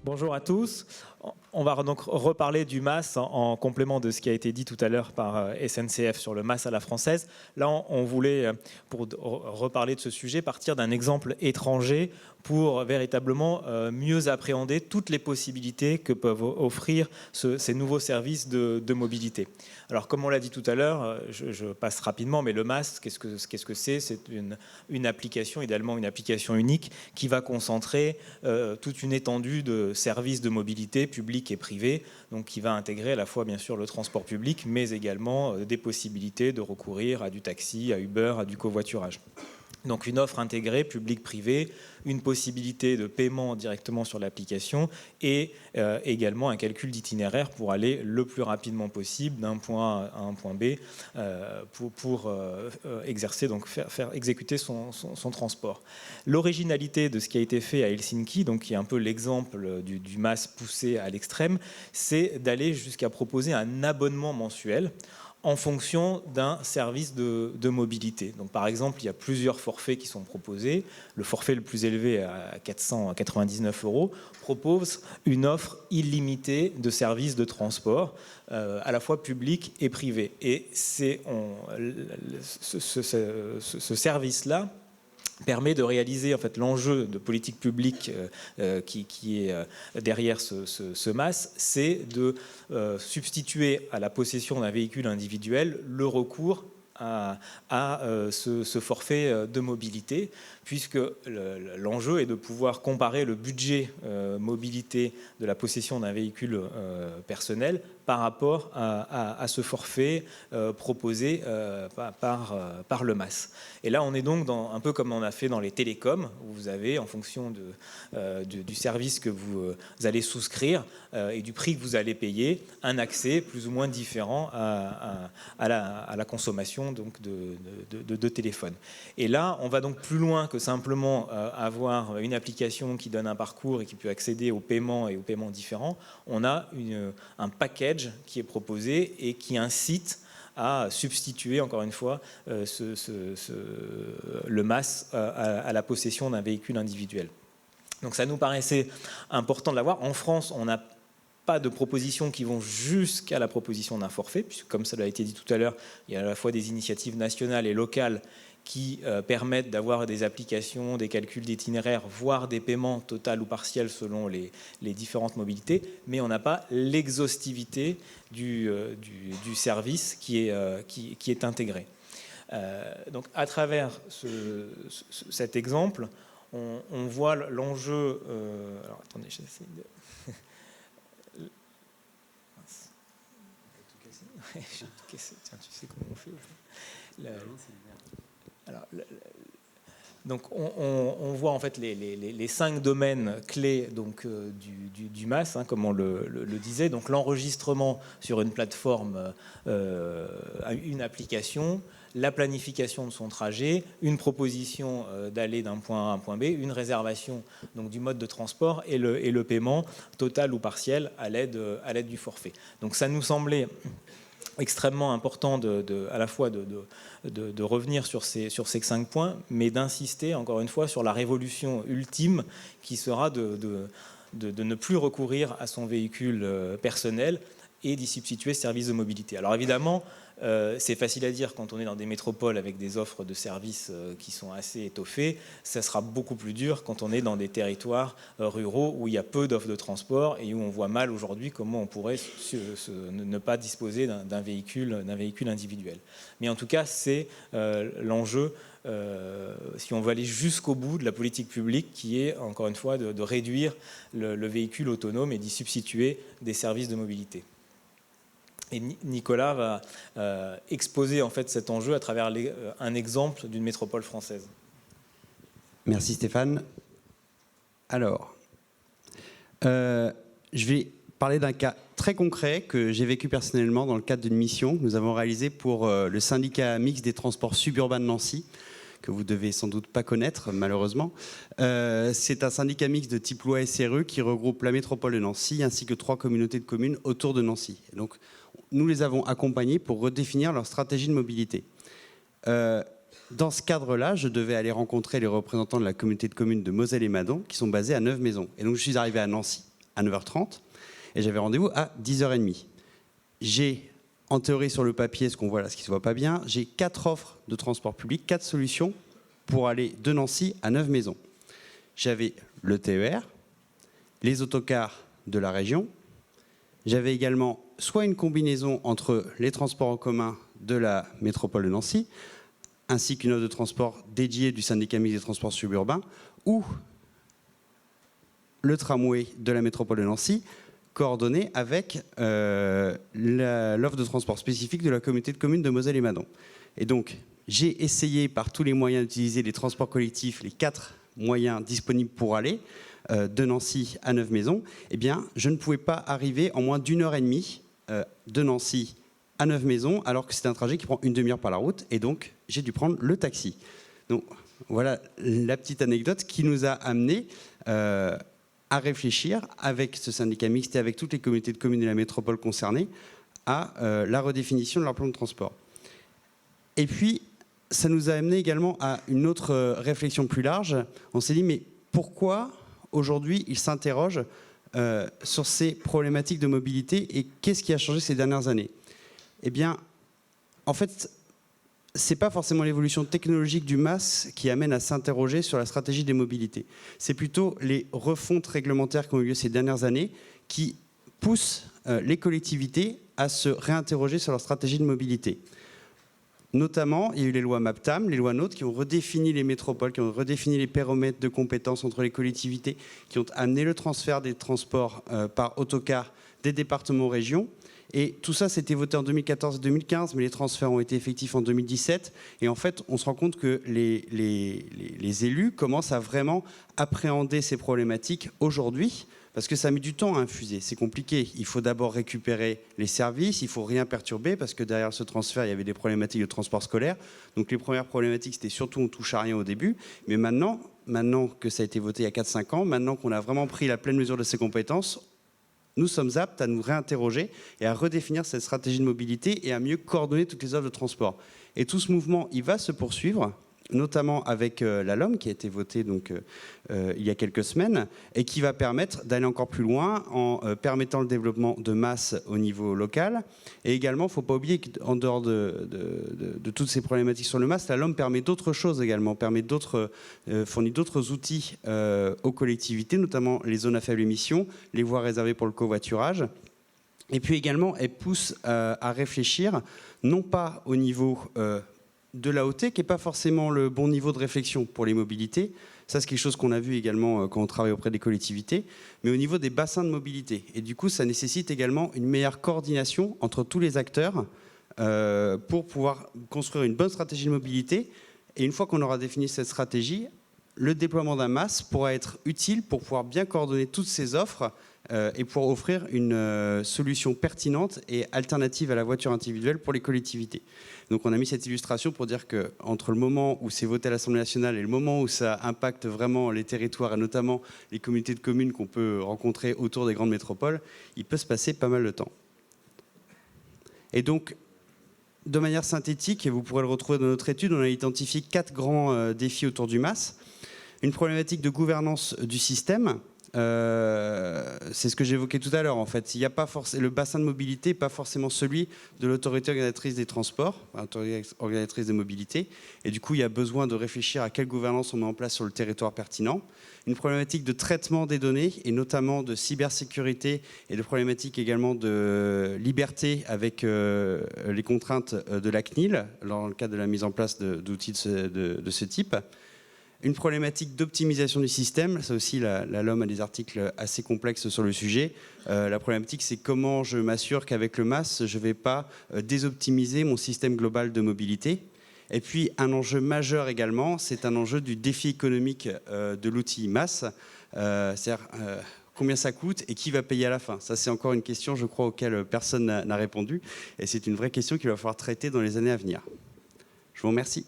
Bonjour à tous. On va donc reparler du MAS en complément de ce qui a été dit tout à l'heure par SNCF sur le MAS à la française. Là, on voulait, pour reparler de ce sujet, partir d'un exemple étranger pour véritablement mieux appréhender toutes les possibilités que peuvent offrir ces nouveaux services de mobilité. Alors, comme on l'a dit tout à l'heure, je passe rapidement, mais le MAS, qu'est-ce que c'est? C'est une application, idéalement une application unique, qui va concentrer toute une étendue de services de mobilité publics et privés, donc qui va intégrer à la fois bien sûr le transport public, mais également des possibilités de recourir à du taxi, à Uber, à du covoiturage. Donc une offre intégrée, public-privé, une possibilité de paiement directement sur l'application et également un calcul d'itinéraire pour aller le plus rapidement possible d'un point A à un point B pour exercer, donc faire exécuter son transport. L'originalité de ce qui a été fait à Helsinki, donc qui est un peu l'exemple du MAS poussé à l'extrême, c'est d'aller jusqu'à proposer un abonnement mensuel en fonction d'un service de mobilité. Donc, par exemple, il y a plusieurs forfaits qui sont proposés. Le forfait le plus élevé à 499 € propose une offre illimitée de services de transport, à la fois public et privé. Et ce service-là permet de réaliser en fait l'enjeu de politique publique qui est derrière ce MAS, c'est de substituer à la possession d'un véhicule individuel le recours à ce forfait de mobilité, puisque l'enjeu est de pouvoir comparer le budget mobilité de la possession d'un véhicule personnel par rapport à ce forfait proposé par le MAS. Et là, on est donc un peu comme on a fait dans les télécoms, où vous avez, en fonction du service que vous allez souscrire et du prix que vous allez payer, un accès plus ou moins différent à la consommation donc de téléphone. Et là, on va donc plus loin que simplement avoir une application qui donne un parcours et qui peut accéder aux paiements et aux paiements différents. On a un package qui est proposé et qui incite à substituer, encore une fois, le MAS à la possession d'un véhicule individuel. Donc ça nous paraissait important de l'avoir. En France, on n'a pas de propositions qui vont jusqu'à la proposition d'un forfait, puisque comme ça a été dit tout à l'heure, il y a à la fois des initiatives nationales et locales qui permettent d'avoir des applications, des calculs d'itinéraires, voire des paiements total ou partiels selon les différentes mobilités, mais on n'a pas l'exhaustivité du service qui est intégré. Donc à travers cet exemple, on voit l'enjeu... alors attendez, j'essaie de... J'ai tout cassé. Tiens, tu sais comment on fait alors, donc on voit en fait les 5 domaines clés donc, du MAS, hein, comme on le disait. Donc l'enregistrement sur une plateforme, une application, la planification de son trajet, une proposition d'aller d'un point A à un point B, une réservation donc, du mode de transport et le paiement total ou partiel à l'aide du forfait. Donc ça nous semblait extrêmement important à la fois de revenir sur ces 5 points, mais d'insister encore une fois sur la révolution ultime qui sera de ne plus recourir à son véhicule personnel et d'y substituer ce service de mobilité. Alors évidemment, c'est facile à dire quand on est dans des métropoles avec des offres de services qui sont assez étoffées. Ça sera beaucoup plus dur quand on est dans des territoires ruraux où il y a peu d'offres de transport et où on voit mal aujourd'hui comment on pourrait ne pas disposer d'un véhicule individuel. Mais en tout cas, c'est l'enjeu, si on veut aller jusqu'au bout de la politique publique, qui est, encore une fois, de réduire le véhicule autonome et d'y substituer des services de mobilité. Et Nicolas va exposer en fait cet enjeu à travers un exemple d'une métropole française. Merci Stéphane. Alors, je vais parler d'un cas très concret que j'ai vécu personnellement dans le cadre d'une mission que nous avons réalisée pour le syndicat mixte des transports suburbains de Nancy, que vous devez sans doute pas connaître malheureusement. C'est un syndicat mixte de type loi SRU qui regroupe la métropole de Nancy ainsi que 3 communautés de communes autour de Nancy. Et donc, nous les avons accompagnés pour redéfinir leur stratégie de mobilité. Dans ce cadre-là, je devais aller rencontrer les représentants de la communauté de communes de Moselle et Madon, qui sont basés à Neuve-Maisons. Et donc, je suis arrivé à Nancy à 9h30 et j'avais rendez-vous à 10h30. J'ai, en théorie sur le papier, ce qu'on voit là, ce qui ne se voit pas bien, j'ai 4 offres de transport public, 4 solutions pour aller de Nancy à Neuve-Maisons. J'avais le TER, les autocars de la région, j'avais également soit une combinaison entre les transports en commun de la métropole de Nancy, ainsi qu'une offre de transport dédiée du syndicat mixte des transports suburbains, ou le tramway de la métropole de Nancy, coordonné avec l'offre de transport spécifique de la communauté de communes de Moselle et Madon. Et donc, j'ai essayé par tous les moyens d'utiliser les transports collectifs, les 4 moyens disponibles pour aller de Nancy à Neuve-Maisons. Eh bien, je ne pouvais pas arriver en moins d'1h30 de Nancy à Neuve-Maisons, alors que c'est un trajet qui prend une demi-heure par la route, et donc j'ai dû prendre le taxi. Donc voilà la petite anecdote qui nous a amené à réfléchir avec ce syndicat mixte et avec toutes les communautés de communes de la métropole concernées à la redéfinition de leur plan de transport. Et puis, ça nous a amené également à une autre réflexion plus large. On s'est dit, mais pourquoi aujourd'hui ils s'interrogent sur ces problématiques de mobilité et qu'est-ce qui a changé ces dernières années ? Eh bien, en fait, ce n'est pas forcément l'évolution technologique du MAS qui amène à s'interroger sur la stratégie des mobilités. C'est plutôt les refontes réglementaires qui ont eu lieu ces dernières années qui poussent les collectivités à se réinterroger sur leur stratégie de mobilité. Notamment, il y a eu les lois MAPTAM, les lois NOTRe, qui ont redéfini les métropoles, qui ont redéfini les périmètres de compétences entre les collectivités, qui ont amené le transfert des transports par autocar des départements aux régions. Et tout ça, c'était voté en 2014 et 2015, mais les transferts ont été effectifs en 2017. Et en fait, on se rend compte que les élus commencent à vraiment appréhender ces problématiques aujourd'hui, parce que ça met du temps à infuser. C'est compliqué. Il faut d'abord récupérer les services, il ne faut rien perturber, parce que derrière ce transfert, il y avait des problématiques de transport scolaire. Donc les premières problématiques, c'était surtout on ne touche à rien au début. Mais maintenant que ça a été voté il y a 4-5 ans, maintenant qu'on a vraiment pris la pleine mesure de ces compétences, nous sommes aptes à nous réinterroger et à redéfinir cette stratégie de mobilité et à mieux coordonner toutes les offres de transport. Et tout ce mouvement, il va se poursuivre, notamment avec la LOM qui a été votée donc, il y a quelques semaines et qui va permettre d'aller encore plus loin en permettant le développement de masse au niveau local. Et également, il ne faut pas oublier qu'en dehors de toutes ces problématiques sur le masse, la LOM permet d'autres choses également, fournit d'autres outils aux collectivités, notamment les zones à faible émission, les voies réservées pour le covoiturage. Et puis également, elle pousse à réfléchir, non pas au niveau de l'AOT, qui n'est pas forcément le bon niveau de réflexion pour les mobilités. Ça, c'est quelque chose qu'on a vu également quand on travaille auprès des collectivités, mais au niveau des bassins de mobilité. Et du coup, ça nécessite également une meilleure coordination entre tous les acteurs pour pouvoir construire une bonne stratégie de mobilité. Et une fois qu'on aura défini cette stratégie, le déploiement d'un MAS pourra être utile pour pouvoir bien coordonner toutes ces offres et pour offrir une solution pertinente et alternative à la voiture individuelle pour les collectivités. Donc on a mis cette illustration pour dire qu'entre le moment où c'est voté à l'Assemblée nationale et le moment où ça impacte vraiment les territoires et notamment les communautés de communes qu'on peut rencontrer autour des grandes métropoles, il peut se passer pas mal de temps. Et donc, de manière synthétique, et vous pourrez le retrouver dans notre étude, on a identifié 4 grands défis autour du MAS. Une problématique de gouvernance du système. C'est ce que j'évoquais tout à l'heure en fait. Il y a pas le bassin de mobilité n'est pas forcément celui de l'autorité organisatrice des transports, l'autorité organisatrice des mobilités. Et du coup, il y a besoin de réfléchir à quelle gouvernance on met en place sur le territoire pertinent. Une problématique de traitement des données et notamment de cybersécurité et de problématiques également de liberté avec les contraintes de la CNIL dans le cadre de la mise en place d'outils de ce type. Une problématique d'optimisation du système, ça aussi la LOM a des articles assez complexes sur le sujet. La problématique c'est comment je m'assure qu'avec le MAS, je ne vais pas désoptimiser mon système global de mobilité. Et puis un enjeu majeur également, c'est un enjeu du défi économique de l'outil MAS, c'est-à-dire combien ça coûte et qui va payer à la fin. Ça c'est encore une question je crois auquel personne n'a répondu et c'est une vraie question qu'il va falloir traiter dans les années à venir. Je vous remercie.